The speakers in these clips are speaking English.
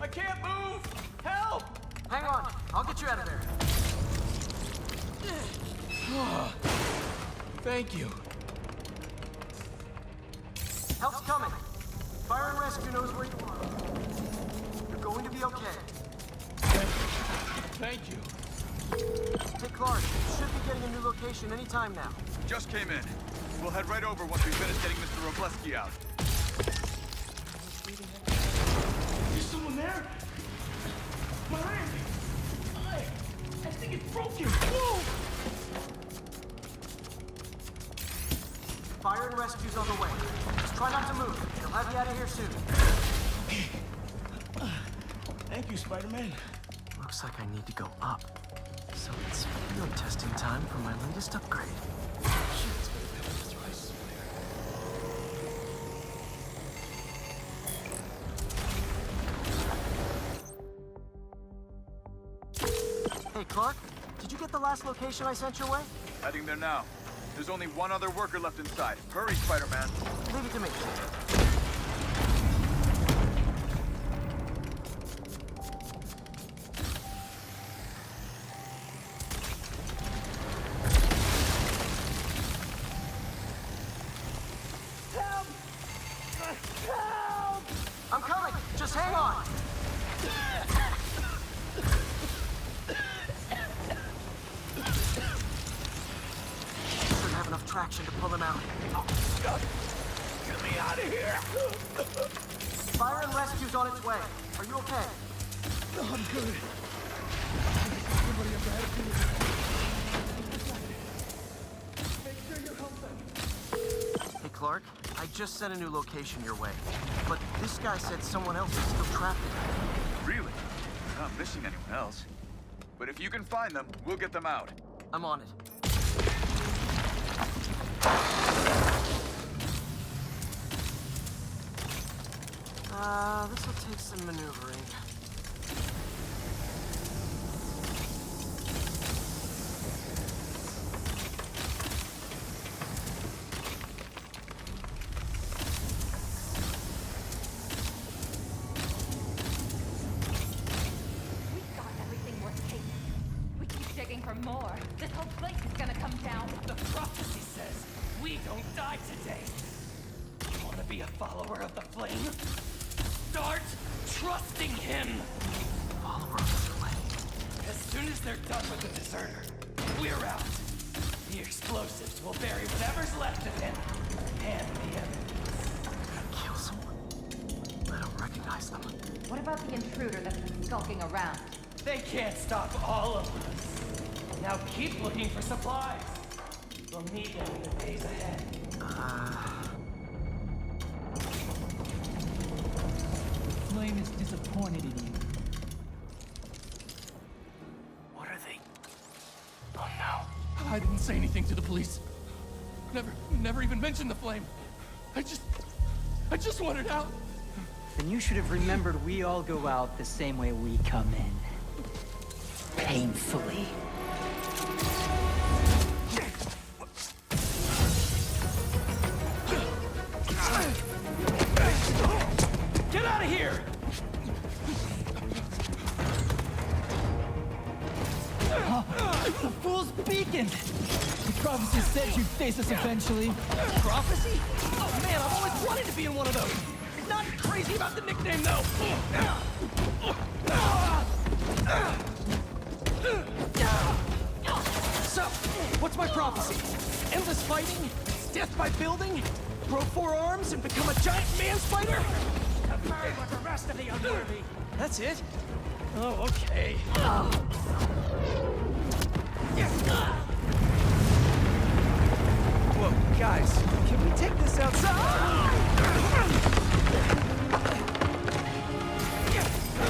I can't move! Help! Hang on, I'll get you out of there. Thank you. Help's coming. Fire and rescue knows where you are. You're going to be okay. Thank you. Hey, Clark, you should be getting a new location anytime now. Just came in. We'll head right over once we finish getting Mr. Robleski out. There's someone there? My hand! I think it's broken! Whoa! Fire and rescue's on the way. Just try not to move. They'll have you out of here soon. Thank you, Spider-Man. Looks like I need to go up. So it's field testing time for my latest upgrade. Shit, that's what I swear. Hey, Clark, did you get the last location I sent your way? Heading there now. There's only one other worker left inside. Hurry, Spider-Man. Leave it to me. Help! Help! I'm coming! Just hang on! Should have enough traction to pull him out. Get me out of here! Fire and rescue's on its way. Are you okay? I'm good. Somebody up ahead of me. Make sure you help them. Hey, Clark, I just sent a new location your way. But this guy said someone else is still trapped in it. Really? I'm not missing anyone else. But if you can find them, we'll get them out. I'm on it. This'll take some maneuvering. We've got everything worth taking. We keep digging for more. This whole place is gonna come down. The prophecy says we don't die today. You want to be a follower of the flame? Start trusting him! Follower of the flame. As soon as they're done with the deserter, we're out. The explosives will bury whatever's left of him and the evidence. Kill someone. I don't recognize them. What about the intruder that's been skulking around? They can't stop all of us. Now keep looking for supplies. We'll need them in the days ahead. Flame is disappointed in you. What are they? Oh no. I didn't say anything to the police. Never even mentioned the flame. I just wanted out. Then you should have remembered we all go out the same way we come in. Painfully. Get out of here! The fool's beacon! The prophecy said you'd face us eventually. Prophecy? Oh man, I've always wanted to be in one of those. Not crazy about the nickname though. So, what's my prophecy? Endless fighting? Death by building? Grow 4 arms and become a giant man spider? Burn with the rest of the unworthy. That's it? Oh, okay. Whoa, guys, can we take this outside?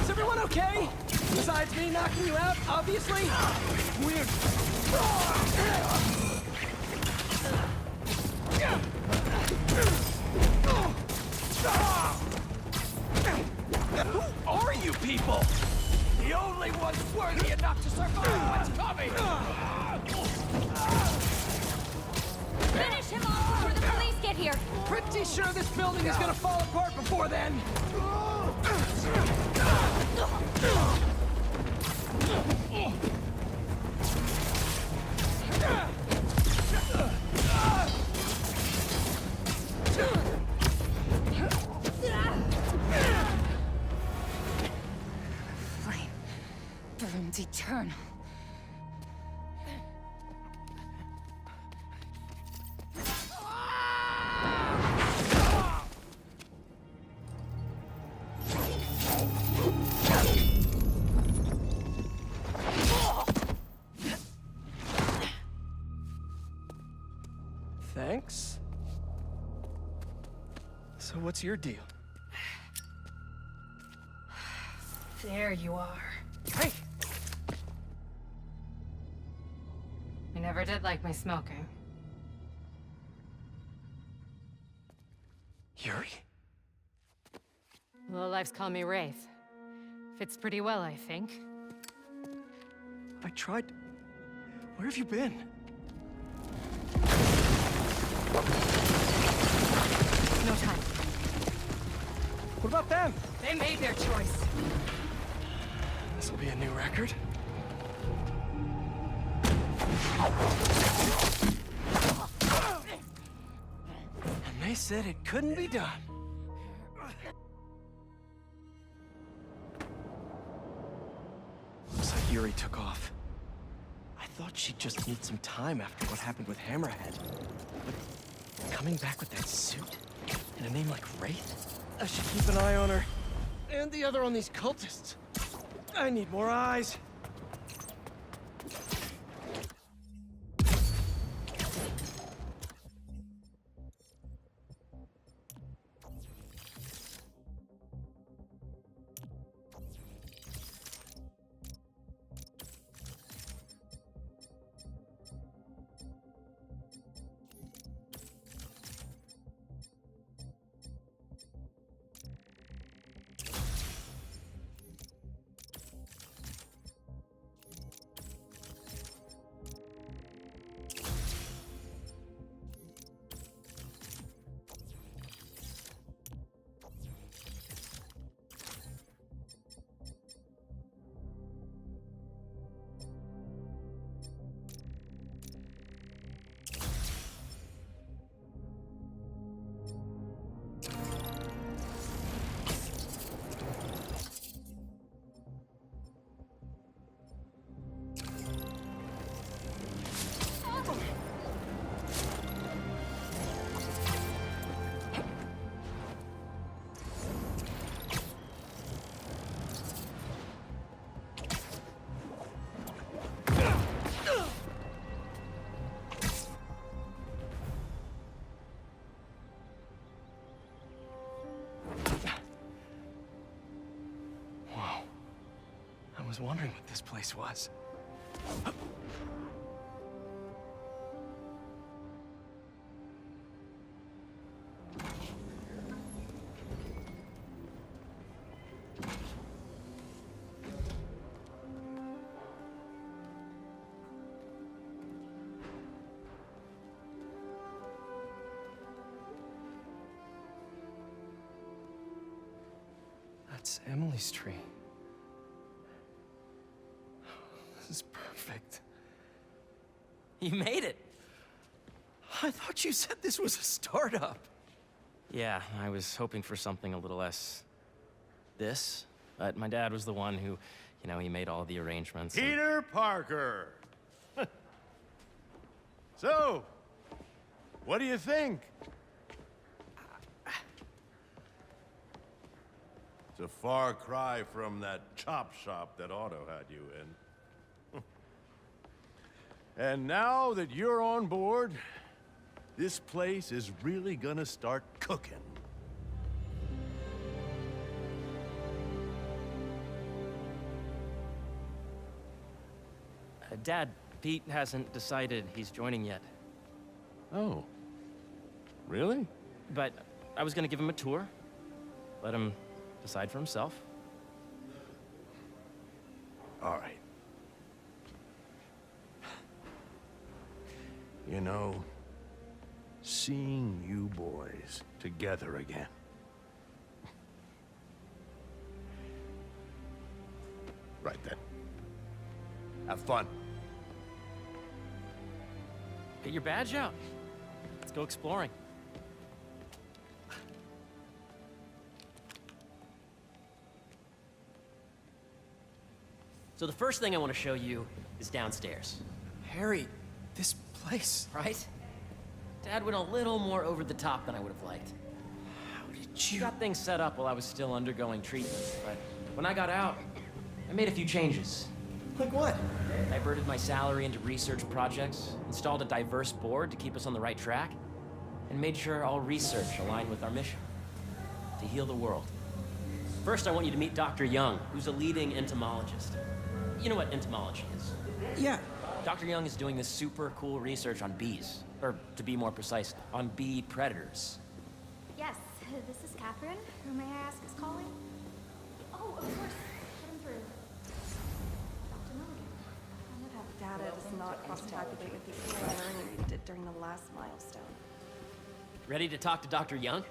Is everyone okay? Besides me knocking you out, obviously? Weird. Who are you people? The only ones worthy enough to survive what's coming! Finish him off before the police get here! Pretty sure this building is gonna fall apart before then. Flame burns eternal. Thanks. So what's your deal? There you are. Hey! I never did like my smoking. Yuri? Lowlifes call me Wraith. Fits pretty well, I think. I tried... Where have you been? No time. What about them? They made their choice. This will be a new record. And they said it couldn't be done. Looks like Yuri took off. I thought she'd just need some time after what happened with Hammerhead. But coming back with that suit and a name like Wraith? I should keep an eye on her. And the other on these cultists. I need more eyes. I was wondering what this place was. That's Emily's tree. This is perfect. You made it! I thought you said this was a startup. Yeah, I was hoping for something a little less... this. But my dad was the one who, you know, he made all the arrangements. and- Peter Parker. So, what do you think? It's a far cry from that chop shop that Otto had you in. And now that you're on board, this place is really gonna start cooking. Dad, Pete hasn't decided he's joining yet. Oh. Really? But I was gonna give him a tour. Let him decide for himself. All right. You know, seeing you boys together again. fun. Get your badge out. Let's go exploring. So the first thing I want to show you is downstairs. Harry, this place. Right? Dad went a little more over the top than I would have liked. How did She you... got things set up while I was still undergoing treatment, but when I got out, I made a few changes. Like what? Diverted my salary into research projects, installed a diverse board to keep us on the right track, and made sure all research aligned with our mission, to heal the world. First, I want you to meet Dr. Young, who's a leading entomologist. You know what entomology is? Yeah. Dr. Young is doing this super cool research on bees, or to be more precise, on bee predators. Yes, this is Catherine. Who may I ask is calling? Oh, of course. Put him through. Dr. Milligan. I would have data does not cross-tabulate with the AI learning we did during the last milestone. Ready to talk to Dr. Young?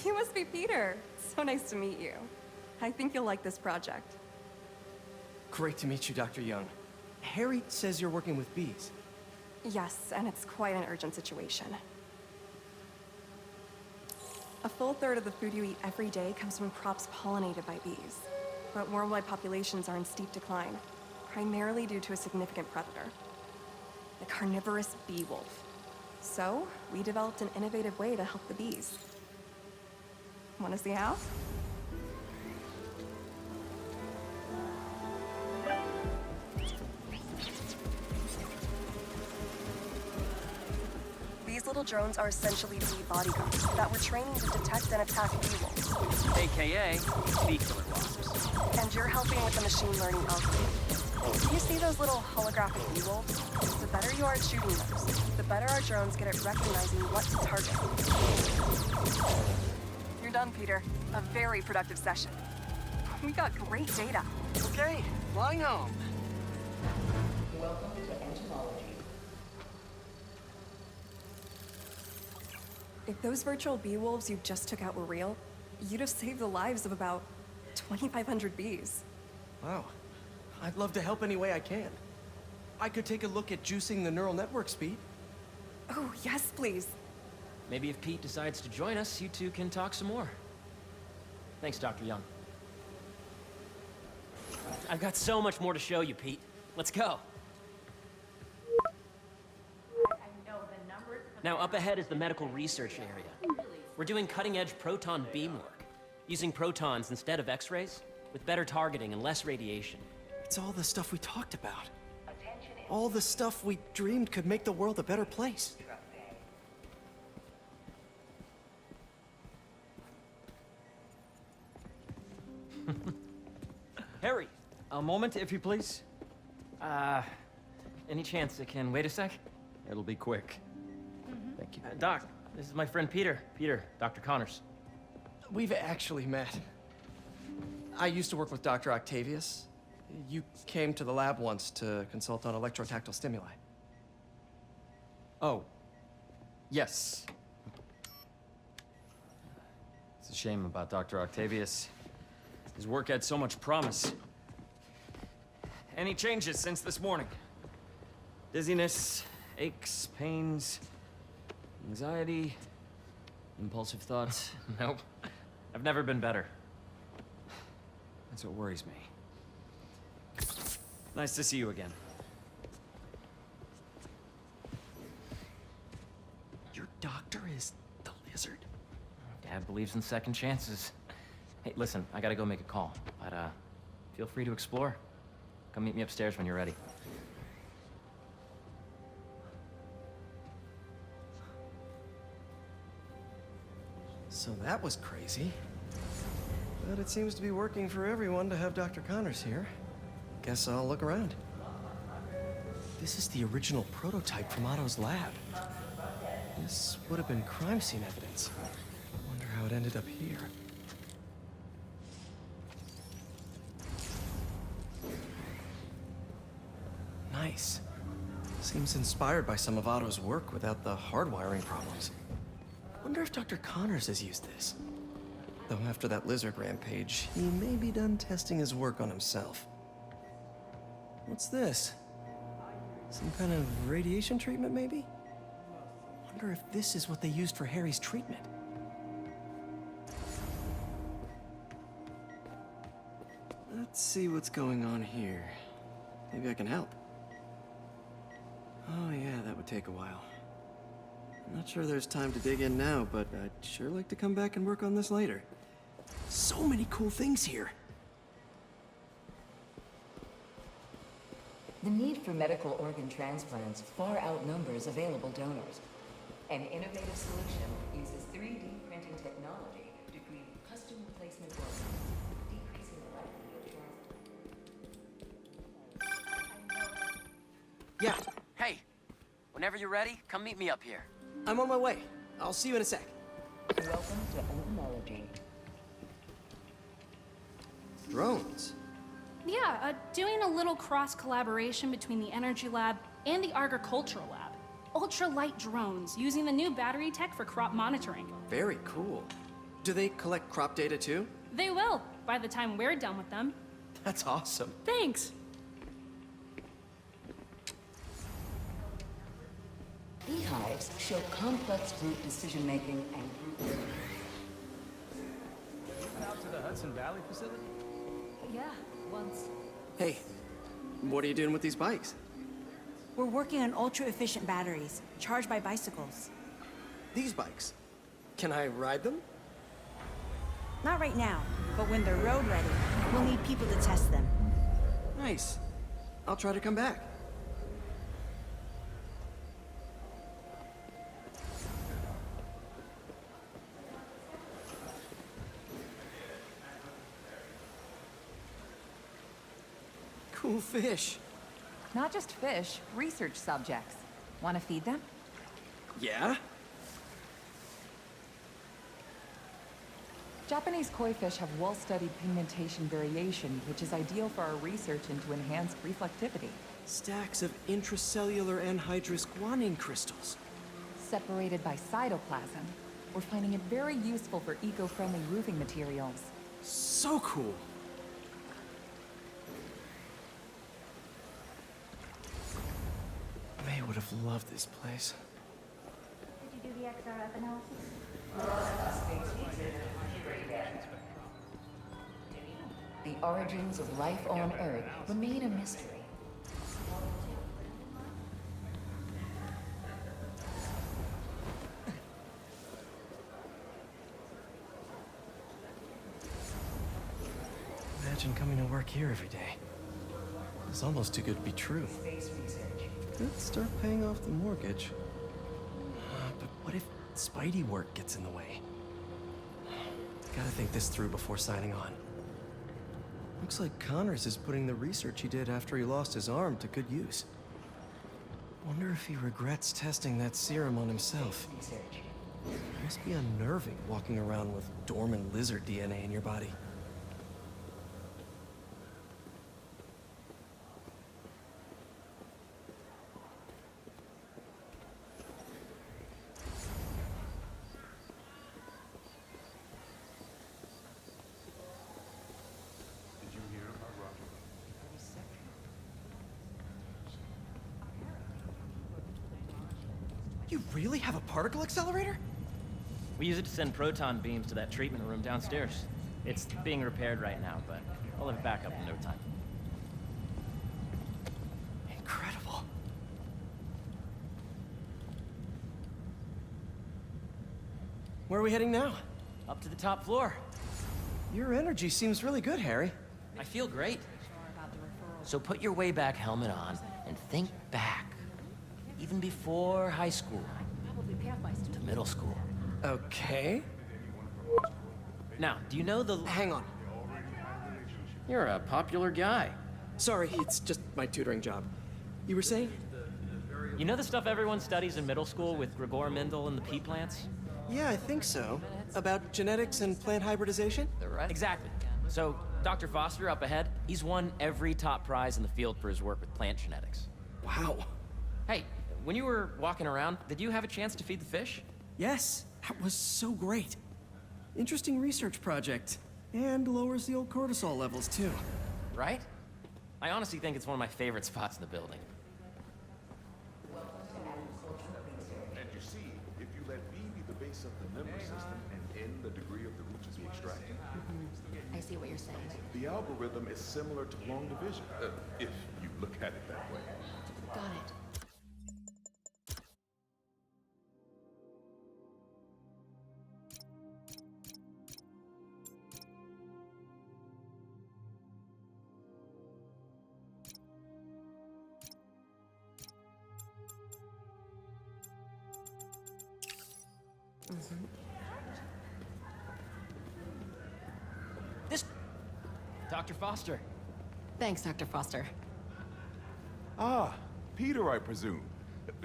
You must be Peter. So nice to meet you. I think you'll like this project. Great to meet you, Dr. Young. Harry says you're working with bees. Yes, and it's quite an urgent situation. A full third of the food you eat every day comes from crops pollinated by bees. But worldwide populations are in steep decline, primarily due to a significant predator, the carnivorous bee wolf. So, we developed an innovative way to help the bees. Want to see how? These little drones are essentially bee bodyguards that were training to detect and attack bee wolves. AKA bee killer wasps. And you're helping with the machine learning algorithm. Do you see those little holographic bee wolves? The better you are at shooting those, the better our drones get at recognizing what to target. You're done, Peter. A very productive session. We got great data. Okay, flying home. Welcome to entomology. If those virtual bee wolves you just took out were real, you'd have saved the lives of about 2,500 bees. Wow. I'd love to help any way I can. I could take a look at juicing the neural network speed. Oh, yes, please. Maybe if Pete decides to join us, you two can talk some more. Thanks, Dr. Young. I've got so much more to show you, Pete. Let's go. Now, up ahead is the medical research area. We're doing cutting-edge proton beam work, using protons instead of X-rays, with better targeting and less radiation. It's all the stuff we talked about. All the stuff we dreamed could make the world a better place. Harry! A moment, if you please. Any chance it can wait a sec? It'll be quick. Thank you. Doc, this is my friend Peter. Peter, Dr. Connors. We've actually met. I used to work with Dr. Octavius. You came to the lab once to consult on electrotactile stimuli. Oh. Yes. It's a shame about Dr. Octavius. His work had so much promise. Any changes since this morning? Dizziness, aches, pains, anxiety, impulsive thoughts? Nope. I've never been better. That's what worries me. Nice to see you again. Your doctor is the lizard? Dad believes in second chances. Hey, listen, I gotta go make a call, but feel free to explore. Come meet me upstairs when you're ready. So that was crazy. But it seems to be working for everyone to have Dr. Connors here. Guess I'll look around. This is the original prototype from Otto's lab. This would have been crime scene evidence. Wonder how it ended up here. Nice. Seems inspired by some of Otto's work without the hardwiring problems. Wonder if Dr. Connors has used this. Though after that lizard rampage, he may be done testing his work on himself. What's this? Some kind of radiation treatment, maybe? Wonder if this is what they used for Harry's treatment. Let's see what's going on here. Maybe I can help. Oh yeah, that would take a while. I'm not sure there's time to dig in now, but I'd sure like to come back and work on this later. So many cool things here. The need for medical organ transplants far outnumbers available donors. An innovative solution uses 3D printing technology to create custom replacement organs, decreasing the likelihood of transplant. Yeah, Hey, whenever you're ready, come meet me up here. I'm on my way. I'll see you in a sec. Welcome to entomology. Drones? Yeah, doing a little cross-collaboration between the Energy Lab and the Agricultural Lab. Ultralight drones, using the new battery tech for crop monitoring. Very cool. Do they collect crop data too? They will, by the time we're done with them. That's awesome. Thanks. Beehives show complex group decision-making and group living. Out to the Hudson Valley facility? Yeah, once. Hey, what are you doing with these bikes? We're working on ultra-efficient batteries, charged by bicycles. These bikes? Can I ride them? Not right now, but when they're road ready, we'll need people to test them. Nice. I'll try to come back. Cool fish. Not just fish, research subjects. Want to feed them? Yeah? Japanese koi fish have well-studied pigmentation variation, which is ideal for our research into enhanced reflectivity. Stacks of intracellular anhydrous guanine crystals. Separated by cytoplasm, we're finding it very useful for eco-friendly roofing materials. So cool. May would have loved this place. Did you do the XRF analysis? The origins of life on Earth remain a mystery. Imagine coming to work here every day. It's almost too good to be true. Space research. Could start paying off the mortgage. But what if Spidey work gets in the way? Gotta think this through before signing on. Looks like Connors is putting the research he did after he lost his arm to good use. Wonder if he regrets testing that serum on himself. Research. Must be unnerving walking around with dormant lizard DNA in your body. You really have a particle accelerator? We use it to send proton beams to that treatment room downstairs. It's being repaired right now, but I'll have it back up in no time. Incredible. Where are we heading now? Up to the top floor. Your energy seems really good, Harry. I feel great. So put your way back helmet on and think back. Even before high school. To middle school. Okay. Now, do you know the... Hang on. You're a popular guy. Sorry, it's just my tutoring job. You were saying? You know the stuff everyone studies in middle school with Gregor Mendel and the pea plants? Yeah, I think so. About genetics and plant hybridization? Exactly. So, Dr. Foster up ahead, he's won every top prize in the field for his work with plant genetics. Wow. Hey, when you were walking around, did you have a chance to feed the fish? Yes, that was so great. Interesting research project. And lowers the old cortisol levels, too. Right? I honestly think it's one of my favorite spots in the building. And you see, if you let B be the base of the member system and N the degree of the root to be extracted, I see what you're saying. the algorithm is similar to long division, if you look at it that way. Got it. Dr. Foster. Thanks, Dr. Foster. Ah, Peter, I presume.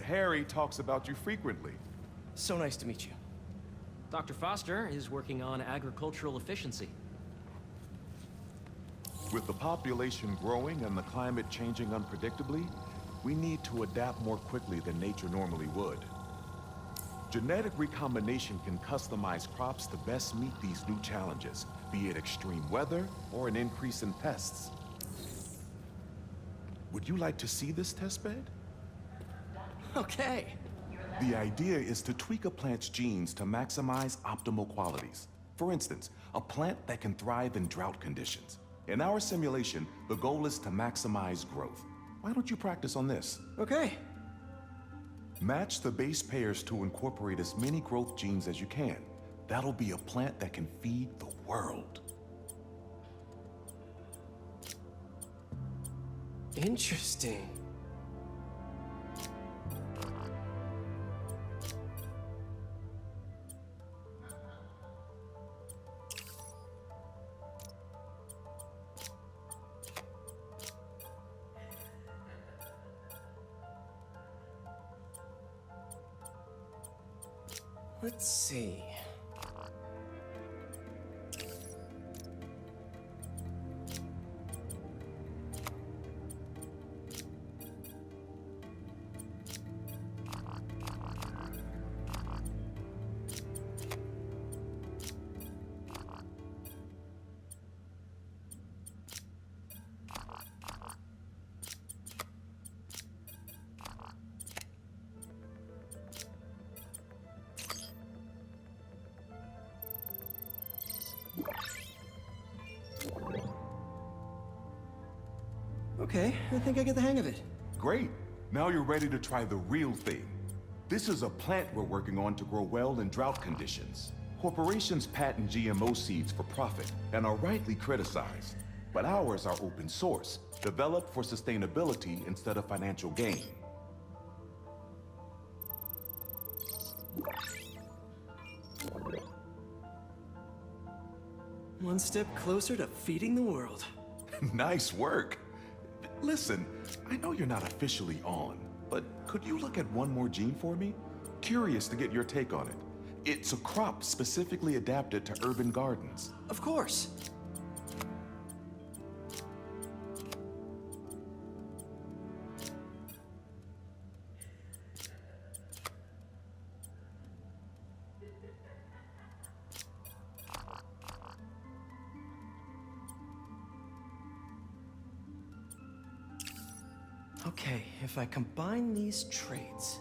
Harry talks about you frequently. So nice to meet you. Dr. Foster is working on agricultural efficiency. With the population growing and the climate changing unpredictably, we need to adapt more quickly than nature normally would. Genetic recombination can customize crops to best meet these new challenges, be it extreme weather or an increase in pests. Would you like to see this testbed? Okay. The idea is to tweak a plant's genes to maximize optimal qualities. For instance, a plant that can thrive in drought conditions. In our simulation, the goal is to maximize growth. Why don't you practice on this? Okay. Match the base pairs to incorporate as many growth genes as you can. That'll be a plant that can feed the world. Interesting. Let's see. Okay, I think I get the hang of it. Great. Now you're ready to try the real thing. This is a plant we're working on to grow well in drought conditions. Corporations patent GMO seeds for profit and are rightly criticized. But ours are open source, developed for sustainability instead of financial gain. One step closer to feeding the world. Nice work. Listen, I know you're not officially on, but could you look at one more gene for me? Curious to get your take on it. It's a crop specifically adapted to urban gardens. Of course. Okay, if I combine these traits...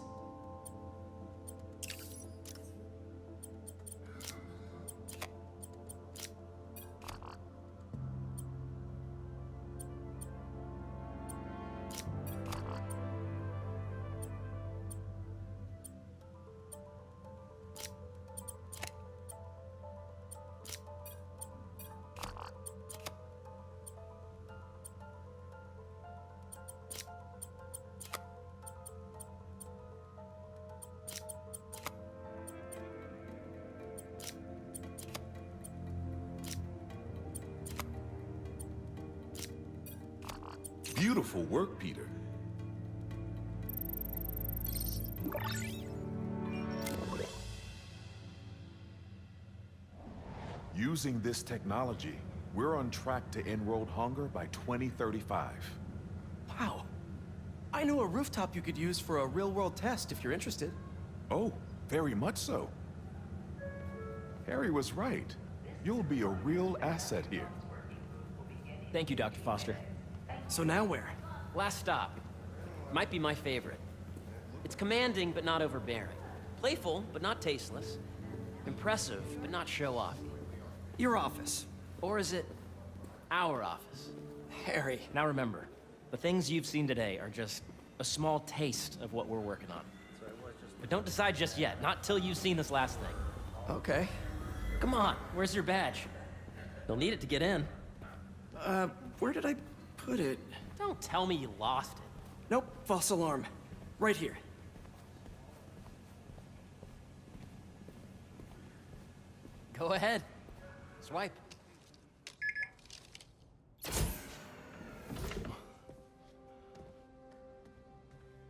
Beautiful work, Peter. Using this technology, we're on track to end world hunger by 2035. Wow. I know a rooftop you could use for a real-world test if you're interested. Oh, very much so. Harry was right. You'll be a real asset here. Thank you, Dr. Foster. So now where? Last stop. Might be my favorite. It's commanding, but not overbearing. Playful, but not tasteless. Impressive, but not show-off. Your office. Or is it our office? Harry. Now remember, the things you've seen today are just a small taste of what we're working on. But don't decide just yet, not till you've seen this last thing. Okay. Come on, where's your badge? You'll need it to get in. Where did I put it? Don't tell me you lost it. Nope, false alarm. Right here. Go ahead. Swipe.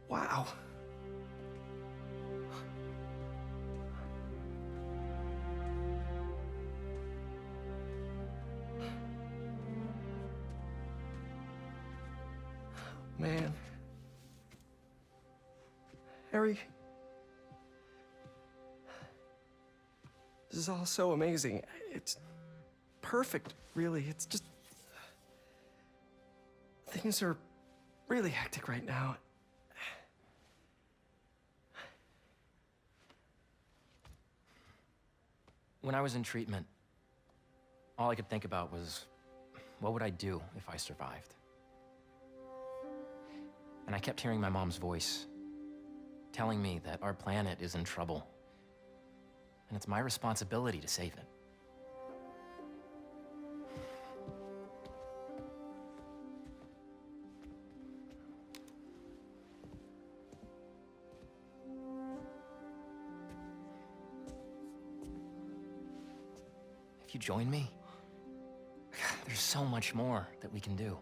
Wow. Man. Harry. This is all so amazing. It's perfect, really. It's just... Things are really hectic right now. When I was in treatment, all I could think about was, what would I do if I survived? And I kept hearing my mom's voice, telling me that our planet is in trouble, and it's my responsibility to save it. If you join me, there's so much more that we can do.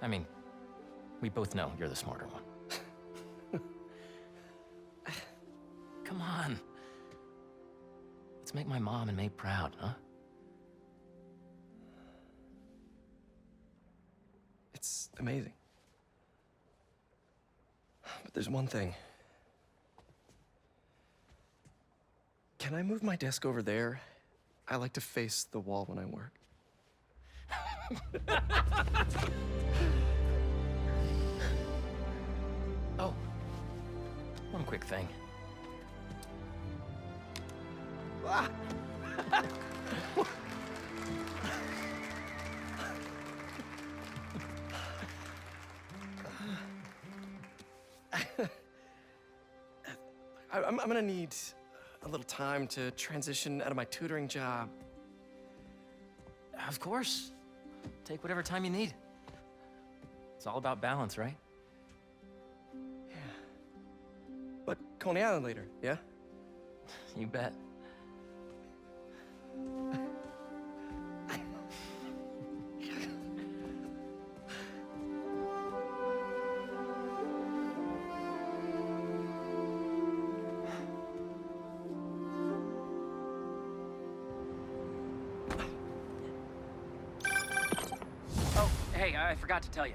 I mean, we both know you're the smarter one. Come on. Let's make my mom and May proud, huh? It's amazing. But there's one thing. Can I move my desk over there? I like to face the wall when I work. Oh, one quick thing. Ah. I'm gonna need a little time to transition out of my tutoring job. Of course. Take whatever time you need. It's all about balance, right? Yeah. But Coney Island later, yeah? You bet. Hey, I forgot to tell you.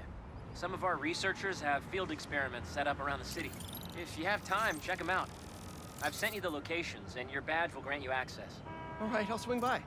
Some of our researchers have field experiments set up around the city. If you have time, check them out. I've sent you the locations, and your badge will grant you access. All right, I'll swing by.